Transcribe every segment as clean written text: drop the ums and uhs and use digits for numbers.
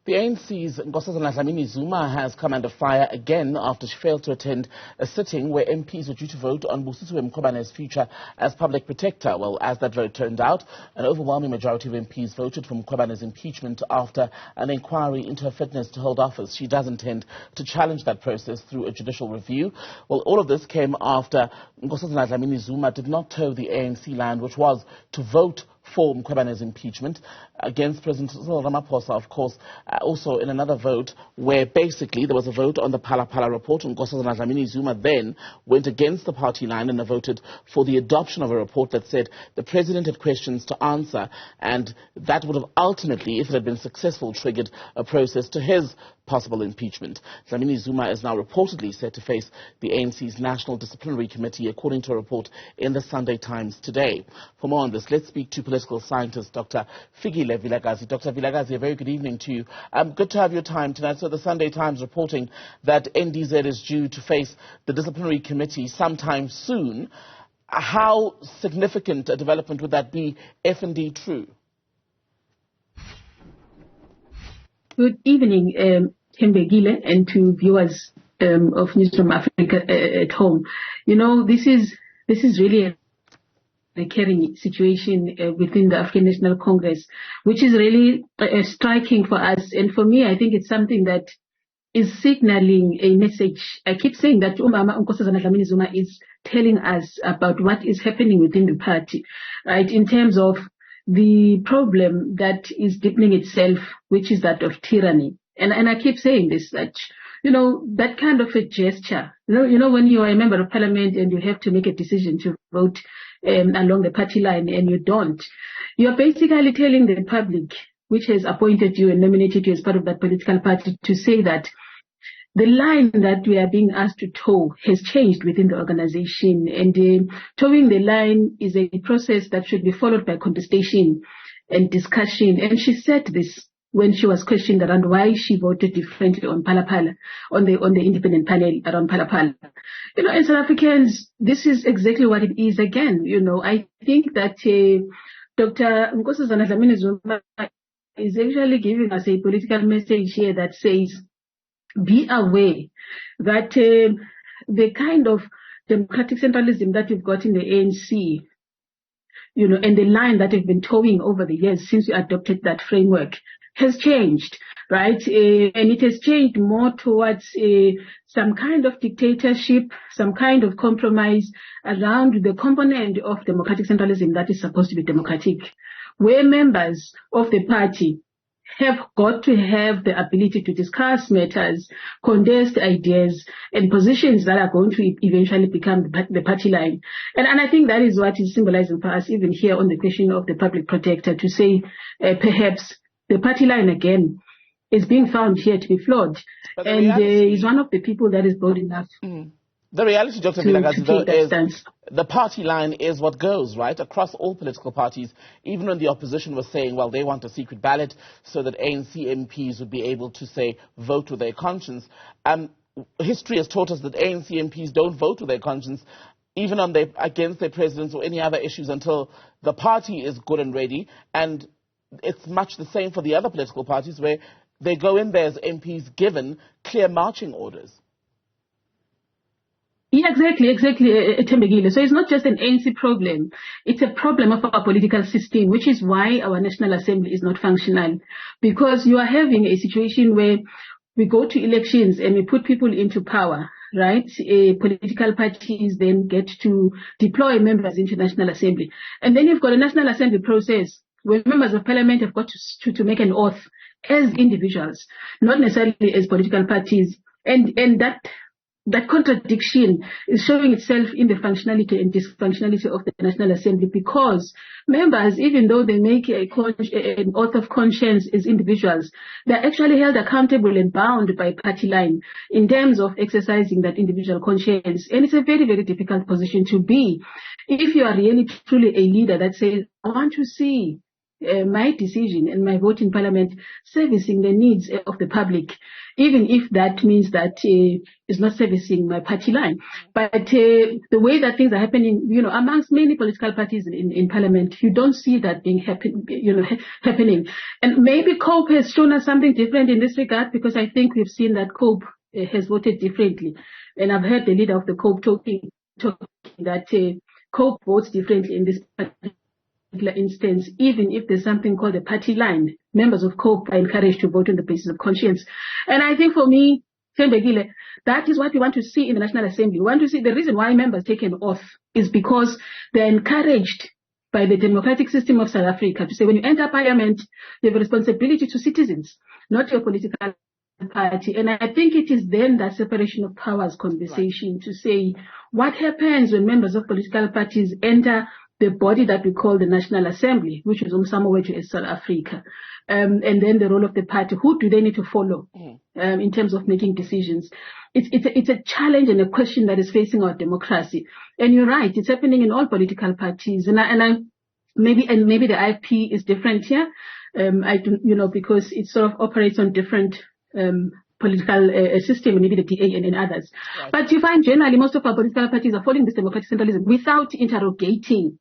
The ANC's Nkosazana Dlamini-Zuma has come under fire again after she failed to attend a sitting where MPs were due to vote on Busisiwe Mkhwebane's future as public protector. Well, as that vote turned out, an overwhelming majority of MPs voted for Mkhwebane's impeachment after an inquiry into her fitness to hold office. She does intend to challenge that process through a judicial review. Well, all of this came after Nkosazana Dlamini-Zuma did not toe the ANC line, which was to vote for Mkhwebane's impeachment against President Cyril Ramaphosa, of course, also in another vote where basically there was a vote on the Phala Phala report, and Nkosazana Dlamini-Zuma then went against the party line and voted for the adoption of a report that said the president had questions to answer, and that would have ultimately, if it had been successful, triggered a process to his possible impeachment. Dlamini-Zuma is now reportedly set to face the ANC's National Disciplinary Committee, according to a report in the Sunday Times today. For more on this, let's speak to political scientist Dr Fikile Vilakazi. Dr Vilakazi, a very good evening to you. Good to have your time tonight. So the Sunday Times reporting that NDZ is due to face the Disciplinary Committee sometime soon. How significant a development would that be if indeed true? Good evening, Mbegile, and to viewers of Newzroom Afrika at home. You know, this is really a recurring situation within the African National Congress, which is really striking for us. And for me, I think it's something that is signaling a message. I keep saying that Umama Nkosazana Dlamini-Zuma is telling us about what is happening within the party, right, in terms of the problem that is deepening itself, which is that of tyranny. And I keep saying this, that, you know, that kind of a gesture, you know, when you are a member of parliament and you have to make a decision to vote along the party line and you don't, you are basically telling the public, which has appointed you and nominated you as part of that political party, to say that the line that we are being asked to toe has changed within the organization, and towing the line is a process that should be followed by contestation and discussion. And she said this when she was questioned around why she voted differently on Phala Phala, on the independent panel around Phala Phala. You know, as South Africans, this is exactly what it is again. You know, I think that Dr. Nkosazana Dlamini-Zuma is actually giving us a political message here that says, be aware that the kind of democratic centralism that you've got in the ANC, you know, and the line that you've been towing over the years since you adopted that framework has changed, right? And it has changed more towards some kind of dictatorship, some kind of compromise around the component of democratic centralism that is supposed to be democratic, where members of the party have got to have the ability to discuss matters, contest ideas, and positions that are going to eventually become the party line. And I think that is what is symbolizing for us, even here on the question of the public protector, to say perhaps the party line again is being found here to be flawed. And is one of the people that is bold enough. The reality, Dr. Vilakazi, though, is the party line is what goes, right, across all political parties, even when the opposition was saying, well, they want a secret ballot so that ANC MPs would be able to, say, vote with their conscience. History has taught us that ANC MPs don't vote with their conscience, even on against their presidents or any other issues, until the party is good and ready. And it's much the same for the other political parties, where they go in there as MPs given clear marching orders. Yeah, exactly, Tembegile. So it's not just an ANC problem. It's a problem of our political system, which is why our National Assembly is not functional. Because you are having a situation where we go to elections and we put people into power, right? Political parties then get to deploy members into National Assembly. And then you've got a National Assembly process where members of parliament have got to make an oath as individuals, not necessarily as political parties. And that contradiction is showing itself in the functionality and dysfunctionality of the National Assembly, because members, even though they make an oath of conscience as individuals, they're actually held accountable and bound by party line in terms of exercising that individual conscience. And it's a very, very difficult position to be if you are really truly a leader that says, I want to see my decision and my vote in Parliament servicing the needs of the public, even if that means that it's not servicing my party line. But the way that things are happening, amongst many political parties in Parliament, you don't see that being happening. And maybe COPE has shown us something different in this regard, because I think we've seen that COPE has voted differently. And I've heard the leader of the COPE talking that COPE votes differently in this particular instance, even if there's something called a party line. Members of COPE are encouraged to vote on the basis of conscience. And I think for me, Thembekile, that is what we want to see in the National Assembly. We want to see the reason why members take an oath is because they're encouraged by the democratic system of South Africa to say when you enter Parliament, you have a responsibility to citizens, not your political party. And I think it is then that separation of powers conversation to say what happens when members of political parties enter the body that we call the National Assembly, which is somewhere to South Africa. And then the role of the party, who do they need to follow in terms of making decisions? It's a challenge and a question that is facing our democracy. And you're right, it's happening in all political parties. Maybe the IP is different here. Because it sort of operates on different political system, maybe the DA and others. Right. But you find generally most of our political parties are following this democratic centralism without interrogating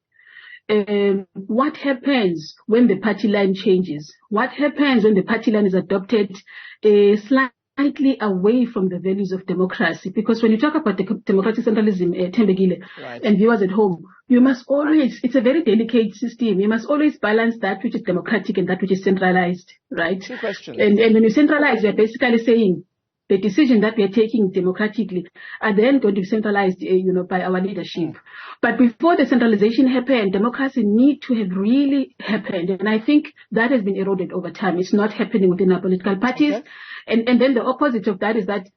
what happens when the party line changes? What happens when the party line is adopted slightly away from the values of democracy? Because when you talk about the democratic centralism, Thembekile, and viewers at home, you must always, it's a very delicate system. You must always balance that which is democratic and that which is centralized, right? Two questions. And when you centralize, you're basically saying the decision that we are taking democratically are then going to be centralized, by our leadership. But before the centralization happened, democracy need to have really happened. And I think that has been eroded over time. It's not happening within our political parties. Okay. And then the opposite of that is that,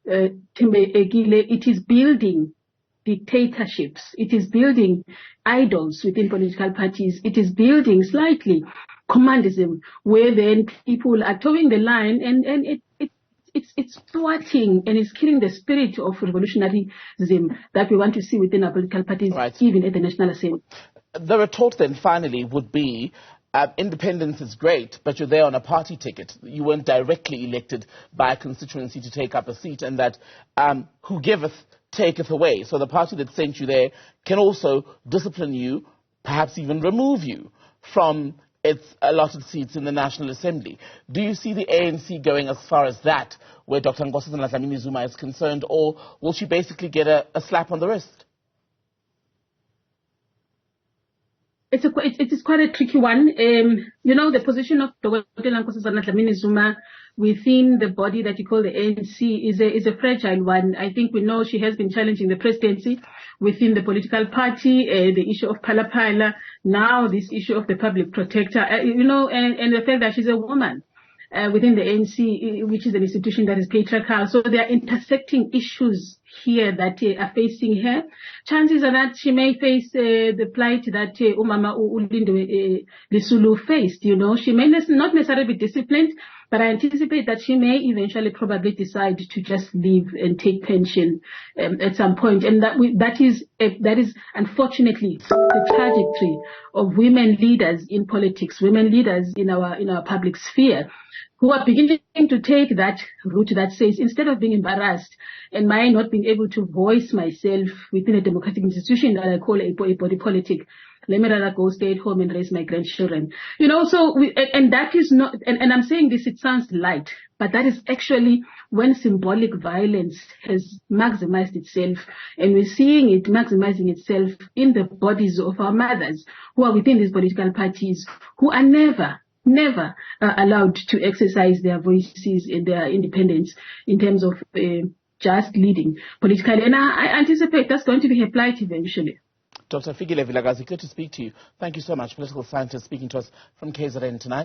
it is building dictatorships. It is building idols within political parties. It is building slightly commandism, where then people are towing the line and it's thwarting and it's killing the spirit of revolutionaryism that we want to see within our political parties, even at the National Assembly. The retort then finally would be, independence is great, but you're there on a party ticket. You weren't directly elected by a constituency to take up a seat, and that who giveth taketh away. So the party that sent you there can also discipline you, perhaps even remove you from its allotted seats in the National Assembly. Do you see the ANC going as far as that, where Dr. Nkosazana Dlamini-Zuma is concerned, or will she basically get a slap on the wrist? It is quite a tricky one. The position of Dr. Nkosazana Dlamini-Zuma within the body that you call the ANC is a fragile one. I think we know she has been challenging the presidency within the political party, the issue of Phala Phala, now this issue of the public protector, and the fact that she's a woman within the ANC, which is an institution that is patriarchal. So there are intersecting issues here that are facing her. Chances are that she may face the plight that Umama Ulindwe Lisulu faced. She may not necessarily be disciplined, but I anticipate that she may eventually probably decide to just leave and take pension at some point. And that is unfortunately the trajectory of women leaders in politics, women leaders in our public sphere, who are beginning to take that route that says, instead of being embarrassed and my not being able to voice myself within a democratic institution that I call a body politic, let me rather go stay at home and raise my grandchildren. And that is not, and I'm saying this, it sounds light, but that is actually when symbolic violence has maximized itself, and we're seeing it maximizing itself in the bodies of our mothers who are within these political parties, who are never allowed to exercise their voices and their independence in terms of just leading politically. And I anticipate that's going to be her plight eventually. Dr. Fikile Vilakazi, good to speak to you. Thank you so much, political scientist, speaking to us from KZN tonight.